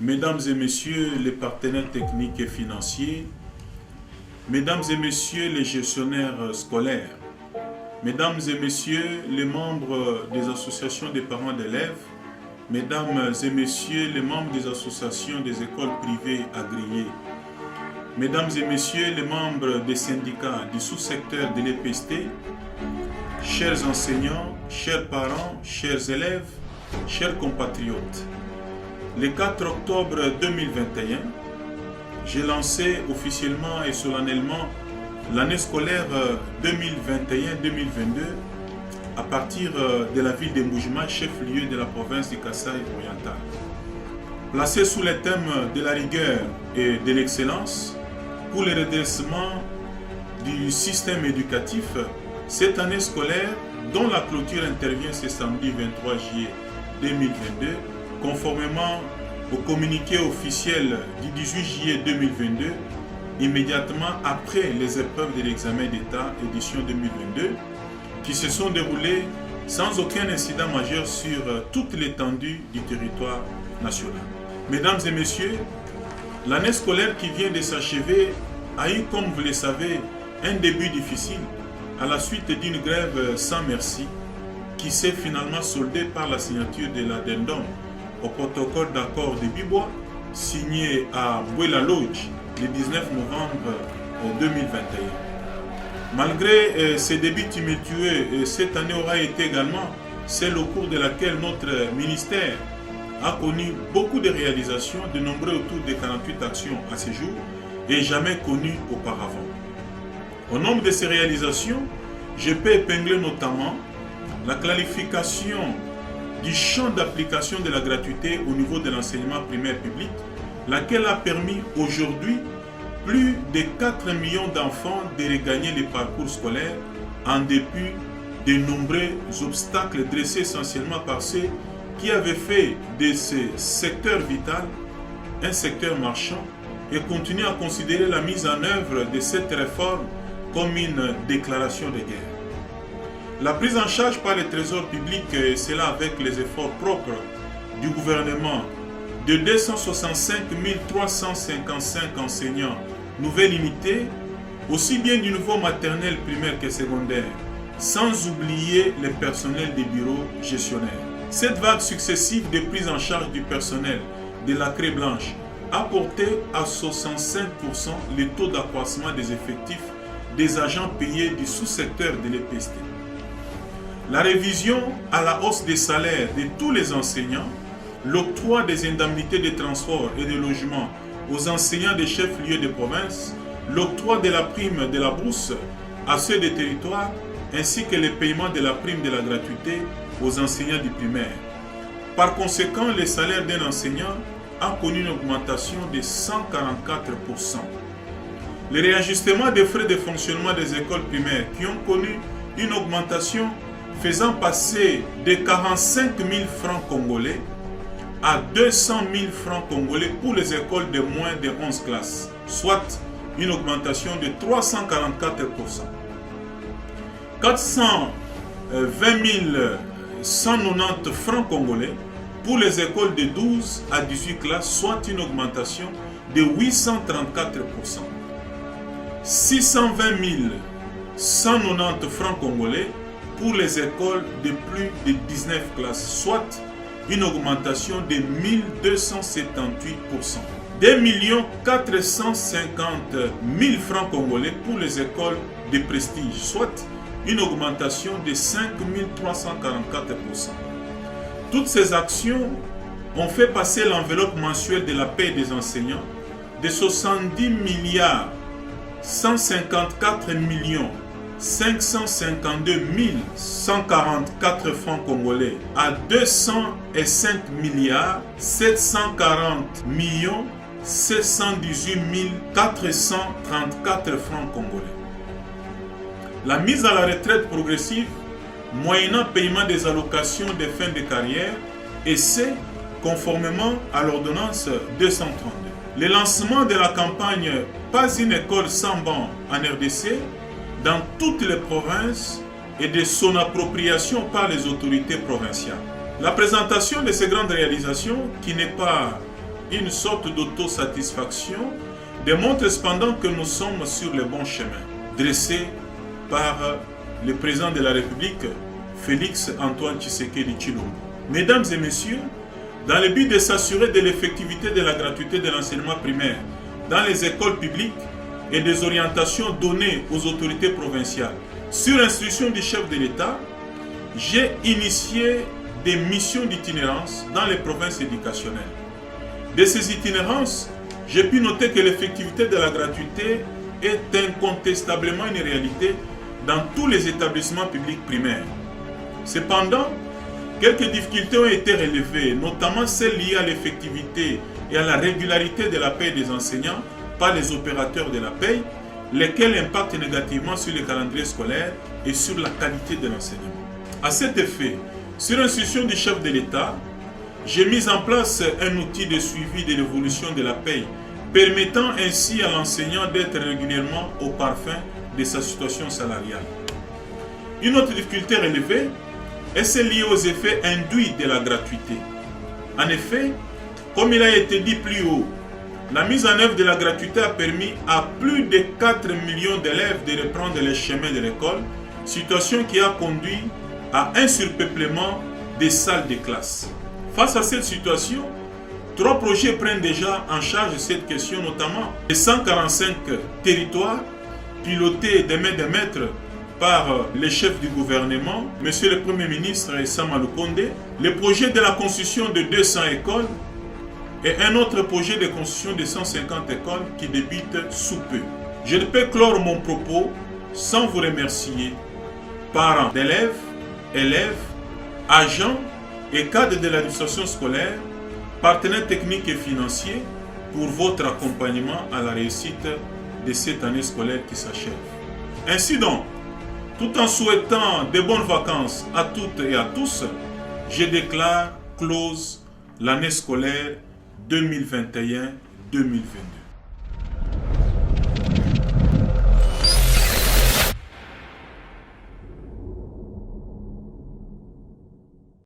Mesdames et messieurs les partenaires techniques et financiers, mesdames et messieurs les gestionnaires scolaires, mesdames et messieurs les membres des associations des parents d'élèves, mesdames et messieurs les membres des associations des écoles privées agréées, mesdames et messieurs les membres des syndicats du sous-secteur de l'EPST, chers enseignants, chers parents, chers élèves, chers compatriotes. Le 4 octobre 2021, j'ai lancé officiellement et solennellement l'année scolaire 2021-2022 à partir de la ville de Mboujima, chef-lieu de la province du Kasaï-Oriental. Placé sous les thèmes de la rigueur et de l'excellence pour le redressement du système éducatif, cette année scolaire, dont la clôture intervient ce samedi 23 juillet 2022, conformément au communiqué officiel du 18 juillet 2022, immédiatement après les épreuves de l'examen d'État édition 2022, qui se sont déroulées sans aucun incident majeur sur toute l'étendue du territoire national. Mesdames et messieurs, l'année scolaire qui vient de s'achever a eu, comme vous le savez, un début difficile à la suite d'une grève sans merci qui s'est finalement soldée par la signature de l'addendum au protocole d'accord de Bibois signé à Bouela Lodge le 19 novembre 2021. Malgré ces débuts tumultueux, cette année aura été également celle au cours de laquelle notre ministère a connu beaucoup de réalisations, de nombreux autour de 48 actions à ce jour et jamais connues auparavant. Au nombre de ces réalisations, je peux épingler notamment la clarification du champ d'application de la gratuité au niveau de l'enseignement primaire public, laquelle a permis aujourd'hui plus de 4 millions d'enfants de regagner les parcours scolaires en dépit de nombreux obstacles dressés essentiellement par ceux qui avaient fait de ce secteur vital un secteur marchand et continuent à considérer la mise en œuvre de cette réforme comme une déclaration de guerre. La prise en charge par le trésor public, cela avec les efforts propres du gouvernement de 265 355 enseignants nouvelles unités, aussi bien du niveau maternel, primaire que secondaire, sans oublier les personnels des bureaux gestionnaires. Cette vague successive de prise en charge du personnel de la Craie Blanche a porté à 65% le taux d'accroissement des effectifs des agents payés du sous-secteur de l'EPST. La révision à la hausse des salaires de tous les enseignants, l'octroi des indemnités de transport et de logement aux enseignants des chefs-lieux de province, l'octroi de la prime de la bourse à ceux des territoires, ainsi que le paiement de la prime de la gratuité aux enseignants du primaire. Par conséquent, le salaire d'un enseignant a connu une augmentation de 144%. Le réajustement des frais de fonctionnement des écoles primaires qui ont connu une augmentation faisant passer de 45 000 francs congolais à 200 000 francs congolais pour les écoles de moins de 11 classes, soit une augmentation de 344%. 420 190 francs congolais pour les écoles de 12 à 18 classes, soit une augmentation de 834%. 620 190 francs congolais pour les écoles de plus de 19 classes, soit une augmentation de 1278%. 2 450 000 francs congolais pour les écoles de prestige, soit une augmentation de 5 344%. Toutes ces actions ont fait passer l'enveloppe mensuelle de la paie des enseignants de 70 milliards 154 millions 552 144 francs congolais à 205 milliards 740 millions 718 434 francs congolais. La mise à la retraite progressive, moyennant paiement des allocations de fin de carrière, et c'est conformément à l'ordonnance 232. Le lancement de la campagne Pas une école sans banc en RDC dans toutes les provinces et de son appropriation par les autorités provinciales. La présentation de ces grandes réalisations, qui n'est pas une sorte d'autosatisfaction démontre cependant que nous sommes sur le bon chemin, dressé par le président de la République, Félix Antoine Tshisekedi Tshilombo. Mesdames et messieurs, dans le but de s'assurer de l'effectivité de la gratuité de l'enseignement primaire dans les écoles publiques et des orientations données aux autorités provinciales, sur instruction du chef de l'État, j'ai initié des missions d'itinérance dans les provinces éducationnelles. De ces itinérances, j'ai pu noter que l'effectivité de la gratuité est incontestablement une réalité dans tous les établissements publics primaires. Cependant, quelques difficultés ont été relevées, notamment celles liées à l'effectivité et à la régularité de la paie des enseignants par les opérateurs de la paie, lesquels impactent négativement sur le calendrier scolaire et sur la qualité de l'enseignement. À cet effet, sur instruction du chef de l'État, j'ai mis en place un outil de suivi de l'évolution de la paie, permettant ainsi à l'enseignant d'être régulièrement au parfum de sa situation salariale. Une autre difficulté relevée est celle liée aux effets induits de la gratuité. En effet, comme il a été dit plus haut, la mise en œuvre de la gratuité a permis à plus de 4 millions d'élèves de reprendre les chemins de l'école, situation qui a conduit à un surpeuplement des salles de classe. Face à cette situation, 3 projets prennent déjà en charge cette question, notamment les 145 territoires pilotés de main de maître par les chefs du gouvernement, M. le Premier ministre Sama Lukonde, le projet de la construction de 200 écoles et un autre projet de construction de 150 écoles qui débute sous peu. Je ne peux clore mon propos sans vous remercier, parents d'élèves, élèves, agents et cadres de l'administration scolaire, partenaires techniques et financiers, pour votre accompagnement à la réussite de cette année scolaire qui s'achève. Ainsi donc, tout en souhaitant de bonnes vacances à toutes et à tous, je déclare close l'année scolaire 2021-2022.